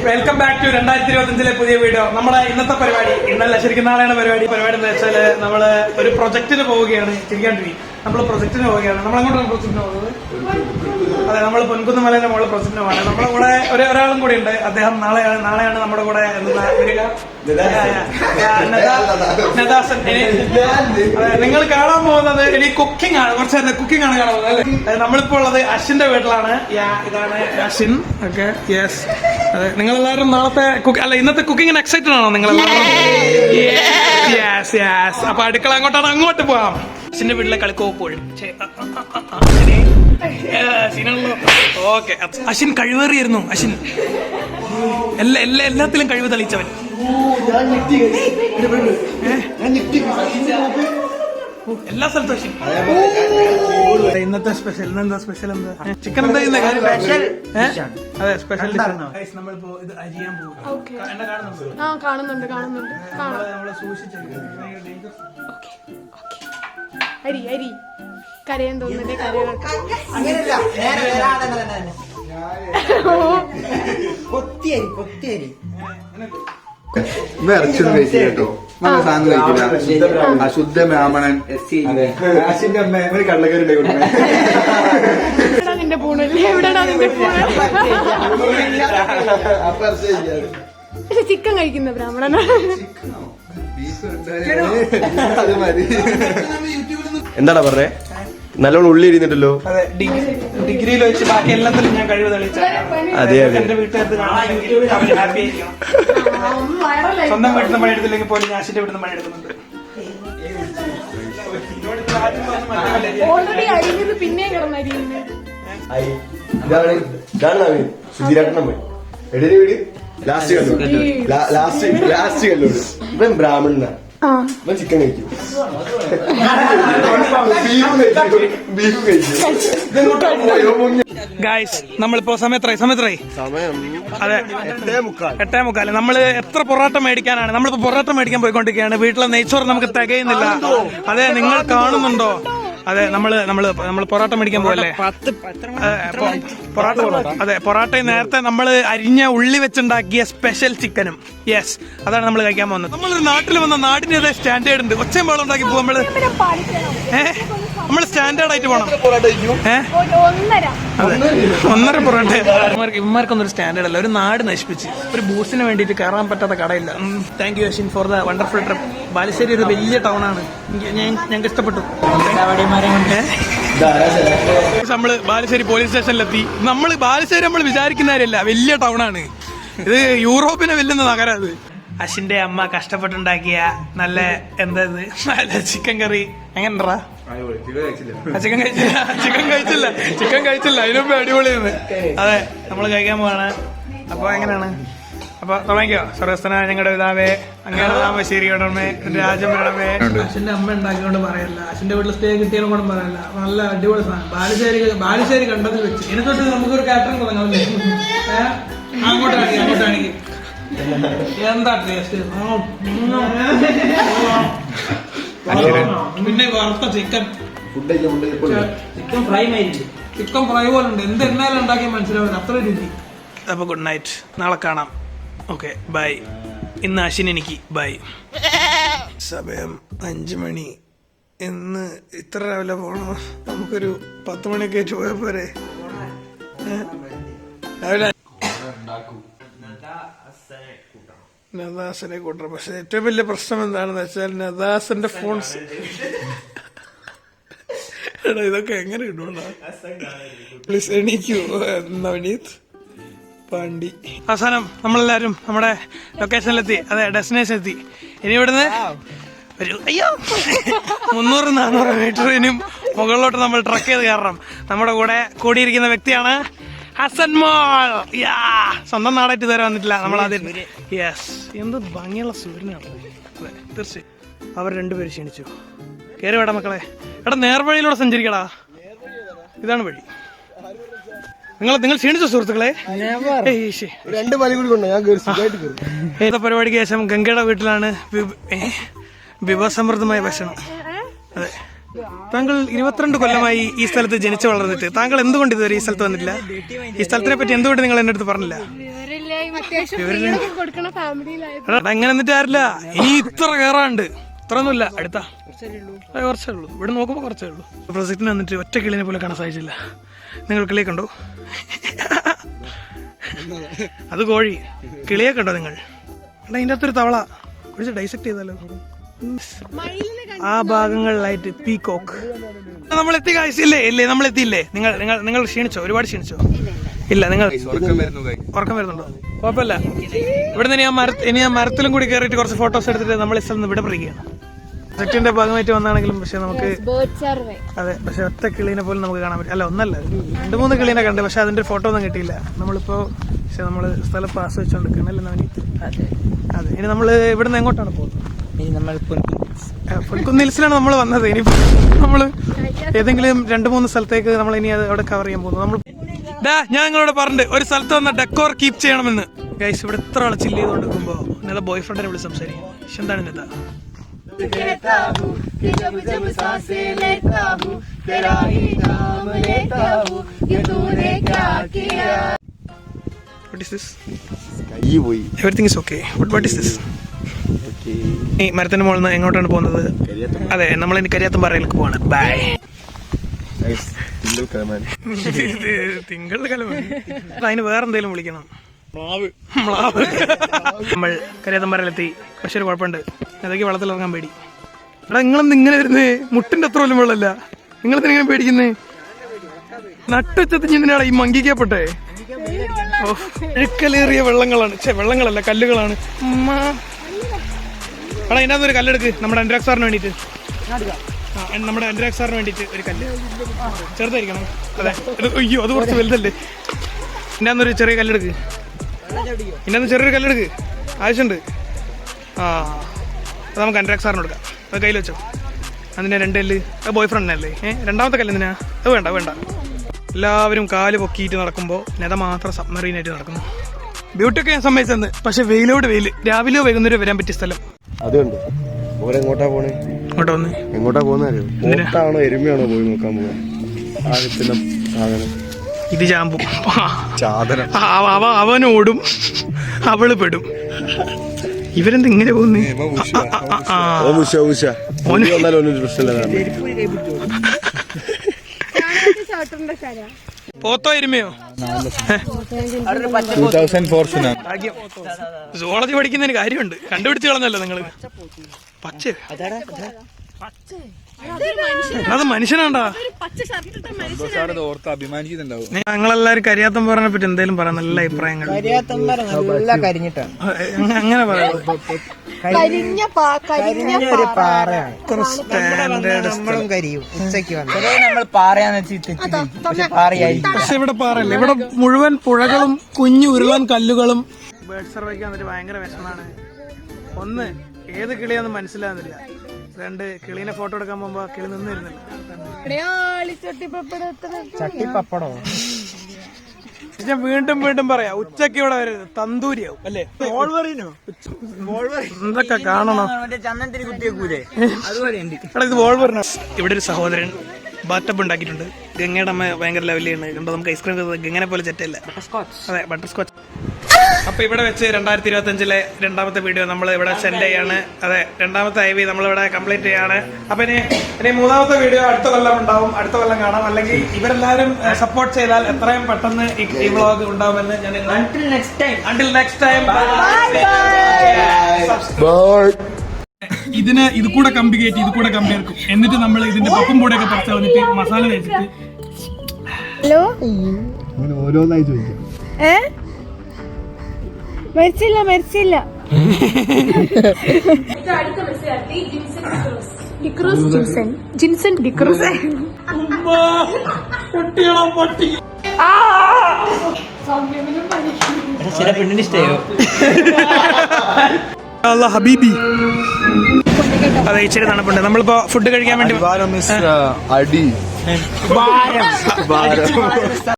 Welcome back to 2025 പുതിയ video. നമ്മുടെ ഇന്നത്തെ പരിപാടി ഇന്നല്ല, ശരിക്കും നാളെയാണ് പരിപാടി എന്താ വെച്ചാല് നമ്മള് ഒരു പ്രൊജക്ടിന് പോവുകയാണ്. ചിരിക്കാണ്ടിരി നമ്മള് പ്രൊജക്ടിന് പോവുകയാണ്. നമ്മളെങ്ങോട്ടാണ് പ്രൊജക്ടിന് പോകുന്നത്? അതെ, നമ്മൾ പൊൻകുന്നമലയുടെ മുകളിൽ പ്രൊജക്ടിന് പോകണം. നമ്മുടെ കൂടെ ഒരാളും കൂടി ഉണ്ട്. അദ്ദേഹം നാളെയാണ് നമ്മുടെ കൂടെ നദാസൻ. നിങ്ങൾ കാണാൻ പോകുന്നത് ഇനി കുക്കിംഗ് ആണ്. കുറച്ച് കുക്കിംഗ് ആണ് കാണാൻ പോകുന്നത് അല്ലേ? നമ്മളിപ്പോ ഉള്ളത് അശ്വിന്റെ വീട്ടിലാണ്. ഇതാണ് അശ്വിൻ. Okay, yes. അതെ, നിങ്ങളെല്ലാവരും ഇന്നത്തെ കുക്കിങ്ങിന് എക്സൈറ്റഡ് ആണോ നിങ്ങളെല്ലാവരും? Yes yes. അപ്പൊ അടുക്കള അങ്ങോട്ട് പോവാം. അശ്വിന്റെ വീട്ടിലെ കളിക്കോപ്പോഴും ഓക്കെ. അശ്വിൻ കഴിവേറിയായിരുന്നു. അശ്വിൻ എല്ലാത്തിലും കഴിവ് തെളിയിച്ചവൻ. എല്ലാ സ്ഥലത്തും അശ്വിൻ. ഇന്നത്തെ സ്പെഷ്യൽ എന്താ? ചിക്കൻ എന്താ അതെ, സ്പെഷ്യൽ. നമ്മളിപ്പോ ഇത് അരിയാൻ പോകും. കാണുന്നുണ്ട്. നമ്മളെ സൂക്ഷിച്ചു അരി കരയാൻ തോന്നുന്നുണ്ട്. കൊത്തിയരി ഇറച്ചൊന്നും കഴിച്ചില്ല കേട്ടോ. നല്ല സാധനം കഴിക്കില്ല. അശുദ്ധ ബ്രാഹ്മണൻ. അശ്വിന്റെ അമ്മ ഒരു കള്ളക്കറി നിന്റെ പൂണല്ലേ? എവിടെയാണോ നിന്റെ പൂണ്? ചിക്കൻ കഴിക്കുന്ന ബ്രാഹ്മണനാണ്. എന്താടാ പറഞ്ഞേ? നല്ലോണം ഉള്ളി ഇരുന്നിട്ടല്ലോ. അതെ, ഡിഗ്രിയിൽ വെച്ച് ബാക്കി എല്ലാത്തിലും ഞാൻ കഴിവ് തെളിയിച്ച. അതെ എന്റെ വീട്ടുകാർക്ക് ഹാപ്പി ആയിരിക്കണം. സ്വന്തം വീട്ടിൽ നിന്ന് പണിയെടുത്തില്ലെങ്കിൽ പോലും ഞാൻ അശ്വിന്റെ വീട്ടിൽ നിന്ന് പണിയെടുക്കുന്നുണ്ട്. ഓൾറെഡി അരിഞ്ഞത് പിന്നെ കിടന്നരിയുന്നു. ലാസ്റ്റ് കണ്ടു ഇവൻ ബ്രാഹ്മണനാ. ഇവൻ ചിക്കൻ കഴിക്കും, ബീഫ് കഴിക്കും. ഗായ്സ്, നമ്മളിപ്പോ സമയത്തായി. അതെ, 8:45. നമ്മള് എത്ര പൊറോട്ട മേടിക്കാനാണ്? നമ്മളിപ്പോ പൊറോട്ട മേടിക്കാൻ പോയിക്കൊണ്ടിരിക്കുകയാണ്. വീട്ടിലെ നെയ്ച്ചോറ് നമുക്ക് തികയുന്നില്ല. അതെ, നിങ്ങൾ കാണുന്നുണ്ടോ? അതെ, നമ്മള് പൊറോട്ട മേടിക്കാൻ പോകല്ലേ? പൊറോട്ടയും നേരത്തെ നമ്മള് അരിഞ്ഞ ഉള്ളി വെച്ചുണ്ടാക്കിയ സ്പെഷ്യൽ ചിക്കനും. യെസ്, അതാണ് നമ്മൾ കഴിക്കാൻ പോകുന്നത്. നമ്മളൊരു നാട്ടിൽ വന്ന നാടിനേതായ സ്റ്റാൻഡേർഡ് ഉണ്ട്. ഒച്ചയും വെള്ളം ഉണ്ടാക്കി പോകും നമ്മള് സ്റ്റാൻഡേർഡ് ആയിട്ട് പോകണം. 1.5 പൊറോട്ട. ഇവന്മാർക്കൊന്നൊരു സ്റ്റാൻഡേർഡ് അല്ല. ഒരു നാട് നശിപ്പിച്ച് ഒരു ബൂസിന് വേണ്ടിയിട്ട് കയറാൻ പറ്റാത്ത കടയില്ല. Thank you Ashwin for the wonderful trip. Balussery ഒരു വലിയ ടൗൺ ആണ്. ഞങ്ങൾക്ക് ഇഷ്ടപ്പെട്ടു. നമ്മള് ബാലുശ്ശേരി പോലീസ് സ്റ്റേഷനിലെത്തി. ബാലുശ്ശേരി നമ്മൾ വിചാരിക്കുന്നവരല്ല, വലിയ ടൗൺ ആണ് ഇത്. യൂറോപ്പിനെ വെല്ലുന്ന നഗരം അത്. അശ്വിന്റെ അമ്മ കഷ്ടപ്പെട്ടുണ്ടാക്കിയ നല്ല നല്ല ചിക്കൻ കറി. എങ്ങനെണ്ടാ? ചിക്കൻ കഴിച്ചില്ല. അതിനുമ്പ് അടിപൊളിയാണ്. അതെ, നമ്മള് കഴിക്കാൻ പോവാണ്. അപ്പൊ എങ്ങനെയാണ്? അപ്പൊ തുടങ്ങിക്കോ. സർവസ്ഥന ഞങ്ങളുടെ പിതാവേ, അങ്ങയുടെ ശരിയോടമേ, രാജ്യം വരണമേ. അശ്വിന്റെ അമ്മ ഉണ്ടാക്കിയോണ്ട് പറയല്ല, അശ്വിന്റെ വീട്ടിൽ സ്റ്റേ കിട്ടിയതും കൊണ്ടും പറയല്ല. നല്ല അടിപൊളി സാധനം. ബാലുശ്ശേരി കണ്ടതിൽ വെച്ച് ഇനി തൊട്ട് നമുക്കൊരു കാറ്ററിംഗ് തുടങ്ങാമല്ലേ? അങ്ങോട്ടാണെങ്കിൽ എന്താ ടേസ്റ്റ്! പിന്നെ വറുത്ത ചിക്കൻ ഫ്രൈ പോലെ ഉണ്ട്. എന്തെന്നാലും ഉണ്ടാക്കിയാൽ മനസ്സിലാവില്ല, അത്ര രുചി. അപ്പൊ ഗുഡ് നൈറ്റ്, നാളെ കാണാം. Okay, bye. ഇന്ന് അശ്വിൻ എനിക്ക് ബൈ. സമയം 5 മണി. ഇന്ന് ഇത്ര രാവിലെ പോണോ? നമുക്കൊരു 10 മണിയൊക്കെ ആയിട്ട് പോയാൽ പോരെ? രാവിലെ നദാസിനെ കൂട്ടണം. പക്ഷെ ഏറ്റവും വലിയ പ്രശ്നം എന്താണെന്ന് വെച്ചാൽ നദാസിന്റെ ഫോൺസ്. ഇതൊക്കെ എങ്ങനെ ഇടൂടാ? പ്ലീസ് എണീക്കൂ നവനീത് പാണ്ഡി. അവസാനം നമ്മളെല്ലാരും നമ്മുടെ ലൊക്കേഷനിലെത്തി. അതെ, ഡെസ്റ്റിനേഷൻ എത്തി. ഇനി ഇവിടുന്ന് ഒരു 300-400 മീറ്റർ ഇനിയും മുകളിലോട്ട് നമ്മൾ ട്രക്ക് ചെയ്ത് കയറണം. നമ്മുടെ കൂടെ കൂടിയിരിക്കുന്ന വ്യക്തിയാണ് ഹസൻ മോൾ. സ്വന്തം നാടായിട്ട് ഇതുവരെ വന്നിട്ടില്ല. നമ്മളാദ്യം. യെസ്, എന്ത് ഭംഗിയുള്ള സൂര്യനാണ്. അതെ, തീർച്ചയായും. അവർ രണ്ടുപേരും ക്ഷണിച്ചു. കയറി വേടാ മക്കളെ. എടാ, നേർവഴിയിലൂടെ സഞ്ചരിക്കടാ. ഇതാണ് വഴി. നിങ്ങൾ ക്ഷീണിച്ചോ സുഹൃത്തുക്കളെ? പരിപാടിക്ക് ശേഷം ഗംഗയുടെ വീട്ടിലാണ് വിഭവസമൃദ്ധമായ ഭക്ഷണം. അതെ, താങ്കൾ 22 കൊല്ലമായി ഈ സ്ഥലത്ത് ജനിച്ചു വളർന്നിട്ട് താങ്കൾ എന്തുകൊണ്ട് ഇതുവരെ ഈ സ്ഥലത്ത് വന്നിട്ടില്ല? ഈ സ്ഥലത്തിനെ പറ്റി എന്തുകൊണ്ട് നിങ്ങൾ എന്റെ അടുത്ത് പറഞ്ഞില്ല? അങ്ങനെ എന്നിട്ട് ആരില്ല, ഇനി ഇത്ര കയറാണ്ട്, ഇത്രയൊന്നുമില്ല, അടുത്താ കുറച്ചേ ഉള്ളൂ. ഇവിടെ നോക്കുമ്പോൾ കുറച്ചേ ഉള്ളൂ. പ്രൊജക്റ്റിന് വന്നിട്ട് ഒറ്റ കിളിനെ പോലെ കാണാൻ സാധിച്ചില്ല. നിങ്ങൾ കിളിയെ കണ്ടോ? അത് കോഴി. കിളിയെ കണ്ടോ നിങ്ങൾ? അതിൻ്റെ അകത്തൊരു തവള കുറച്ച് ഡൈസെക്ട് ചെയ്താലോ. ആ ഭാഗങ്ങളിലായിട്ട് പീകോക്ക്. നമ്മൾ എത്തി കാഴ്ചയില്ലേ? ഇല്ലേ, നമ്മൾ എത്തിയില്ലേ? നിങ്ങൾ ക്ഷീണിച്ചോ? ഒരുപാട് ക്ഷീണിച്ചോ? ഇല്ല, നിങ്ങൾ ഉറക്കം വരുന്നുണ്ടോ? കുഴപ്പമില്ല. ഇവിടെ നിന്ന് ഇനി ആ മരത്തിലും കൂടി കയറിയിട്ട് കുറച്ച് ഫോട്ടോസ് എടുത്തിട്ട് നമ്മൾ ഈ സ്ഥലം ഇവിടെ പറയുകയാണ്. പ്രൊജക്ടിന്റെ ഭാഗമായിട്ട് വന്നാണെങ്കിലും പക്ഷെ നമുക്ക് അതെ, പക്ഷെ ഒറ്റ കിളീനെ പോലും നമുക്ക് കാണാൻ പറ്റും. അല്ല, ഒന്നല്ല, 2-3 കിളീനെ കണ്ട്, പക്ഷെ അതിന്റെ ഫോട്ടോ ഒന്നും കിട്ടിയില്ല. നമ്മളിപ്പോ പക്ഷെ നമ്മള് സ്ഥലം ആസ്വദിച്ചോണ്ടിരിക്കണല്ലേ നവനീത്? അതെ. ഇനി നമ്മള് ഇവിടുന്ന് എങ്ങോട്ടാണ് പോകുന്നത്? പുൽക്കുന്ന് ഹിൽസിലാണ് നമ്മൾ വന്നത്. ഇനി നമ്മള് ഏതെങ്കിലും 2-3 സ്ഥലത്തേക്ക് നമ്മൾ ഇനി അവിടെ കവർ ചെയ്യാൻ പോകുന്നു. നമ്മൾ ഞാൻ നിങ്ങളോട് പറഞ്ഞിട്ട് ഒരു സ്ഥലത്ത് വന്ന ഡെക്കോർ കീപ്പ് ചെയ്യണമെന്ന്. ഗൈസ്, ഇവിടെ എത്ര ആളെ ചില്ല് ചെയ്തുകൊണ്ടിരിക്കുമ്പോ ഇന്നത്തെ ബോയ് ഫ്രണ്ടിനെ വിളിച്ച് സംസാരിക്കും. പക്ഷെ എന്താണ് ഇന്നത്തെ everything is okay. What is this? ഈ മരത്തിന്റെ മുകളിൽ നിന്ന് എങ്ങോട്ടാണ് പോകുന്നത്? അതെ, നമ്മൾ ഇനി കരിയാത്തമ്പാറയിലേക്ക് പോവാണ്. ബൈ. തിങ്കൾ കലമാണ്. അതിന് വേറെന്തേലും വിളിക്കണം. നമ്മൾ കരിയാത്തമ്പാറയിലെത്തി. പക്ഷെ ഒരു കുഴപ്പമുണ്ട്, അതൊക്കെ വെള്ളത്തിലിറങ്ങാൻ പേടി. എടാ, നിങ്ങളെന്ത് ഇങ്ങനെ വരുന്നേ? മുട്ടിന്റെ അത്ര പോലും വെള്ളമല്ല. നിങ്ങളെന്തിനെ പേടിക്കുന്നേ? നട്ടുവെച്ചത്തിനാണ് ഈ മങ്കിക്കപ്പെട്ടെ. ഒഴുക്കലേറിയ വെള്ളങ്ങളാണ്. വെള്ളങ്ങളല്ല, കല്ലുകളാണ്. എടാ, ഇതിനകത്തൊരു കല്ലെടുക്ക്. നമ്മുടെ അനുരാഗ് സാറിന് വേണ്ടിയിട്ട്. നമ്മുടെ അനുരാഗ് സാറിന് വേണ്ടിയിട്ട് ഒരു കല്ല്. ചെറുതായിരിക്കണം. അതെ. അയ്യോ, അത് കുറച്ച് വലുതല്ലേ. ഇതിനകത്തൊരു ചെറിയ കല്ലെടുക്ക്. ഇതിനകത്ത് ചെറിയൊരു കല്ലെടുക്ക്. ആവശ്യമുണ്ട്. അത് നമുക്ക് അനുരാഗ് സാറിന് കൊടുക്കാം. അത് കയ്യിൽ വെച്ചോ. അതിൻ്റെ 2 കല്ല്. അത് ബോയ് ഫ്രണ്ടിനല്ലേ? രണ്ടാമത്തെ കല്ല് എന്തിനാ? അത് വേണ്ട. എല്ലാവരും കാല് പൊക്കിയിട്ട് നടക്കുമ്പോൾ നെത മാത്രം സബ്മറീനായിട്ട് നടക്കുന്നു. ബ്യൂട്ടിയൊക്കെ ഞാൻ സമ്മതിച്ചെന്ന്. പക്ഷെ വെയിലോട് വെയിൽ. രാവിലെയോ വൈകുന്നേരം വരാൻ പറ്റിയ സ്ഥലം. അതുണ്ട്. എങ്ങോട്ടാ പോണേ? എങ്ങോട്ടാ പോകുന്നറിയോ? പോത്താണോ എരുമയാണോ പോയി നോക്കാൻ പോവാ? ഇത് ചാമ്പും അവനോടും അവള് പെടും. ഇവരെന്ത് ഇങ്ങനെ പോകുന്നേ? പോത്തോ എരുമയോ? സുവോളജി പഠിക്കുന്നതിന് കാര്യമുണ്ട്. കണ്ടുപിടിച്ച് കളഞ്ഞല്ലോ നിങ്ങള്. പച്ച അത് മനുഷ്യനാണ്ടാ. ഞങ്ങളെല്ലാരും കരിയാത്തമ്പാറനെ പറ്റി എന്തേലും പറയാം. നല്ല അഭിപ്രായങ്ങൾ. അങ്ങനെ പറയാം. പക്ഷെ ഇവിടെ പാറയല്ല. ഇവിടെ മുഴുവൻ പുഴകളും കുഞ്ഞു ഉരുളൻ കല്ലുകളും. ബേർഡ് സർവേക്ക് വന്നിട്ട് ഭയങ്കര വിഷമാണ്. ഒന്ന്, ഏത് കിളിയാന്ന് മനസ്സിലാകുന്നില്ല. 2, കിളീനെ ഫോട്ടോ എടുക്കാൻ പോകുമ്പോ കിളി നിന്നിരുന്നില്ല. ഞാൻ വീണ്ടും പറയാം, ഉച്ചക്ക് ഇവിടെ വരരുത്. തന്തൂരിയാവും അല്ലേ? എന്തൊക്കെ കാണണം. ഇത് വോൾവറിനോ? ഇവിടെ ഒരു സഹോദരൻ ബാറ്റപ്പ് ഉണ്ടാക്കിയിട്ടുണ്ട്. ഗംഗയുടെ അമ്മ ഭയങ്കര ലെവലിയാണ്. കണ്ടോ, നമുക്ക് ഐസ്ക്രീം ഗംഗനെ പോലെ ചെറ്റല്ല. അതെ, ബട്ടർ സ്കോച്ച്. അപ്പൊ ഇവിടെ വെച്ച് 2025-ലെ 2ാമത്തെ വീഡിയോ നമ്മൾ ഇവിടെ സെൻഡ് ചെയ്യാണ്. അതെ, 2ാമത്തെ IV നമ്മളിവിടെ കംപ്ലീറ്റ് ചെയ്യാണ്. അപ്പൊ ഇനി 3ാമത്തെ വീഡിയോ അടുത്ത കൊല്ലം ഉണ്ടാവും. അടുത്ത കൊല്ലം കാണാം. അല്ലെങ്കിൽ ഇവരെല്ലാരും സപ്പോർട്ട് ചെയ്താൽ എത്രയും പെട്ടെന്ന് ഈ വ്ളോഗ് ഉണ്ടാവുമെന്ന് ഞാൻ until next time ഇതിന് ഇത് കൂടെ കമ്പി കയറ്റി ഇത് കൂടെ കമ്പി ഇറക്കും. എന്നിട്ട് നമ്മൾ ഇതിന്റെ പപ്പും കൂടെ ഒക്കെ പറിച്ച് വന്നിട്ട് മസാല തേച്ചിട്ട്. ഹലോ, ഓരോന്നായി ചോദിക്കാം. മരിച്ചില്ല. ജിൻസൺ ഡിക്രൂസ്. ഹബീബി. അതെ, ഇച്ചിരി തണുപ്പുണ്ട്. നമ്മളിപ്പോ ഫുഡ് കഴിക്കാൻ വേണ്ടി അടി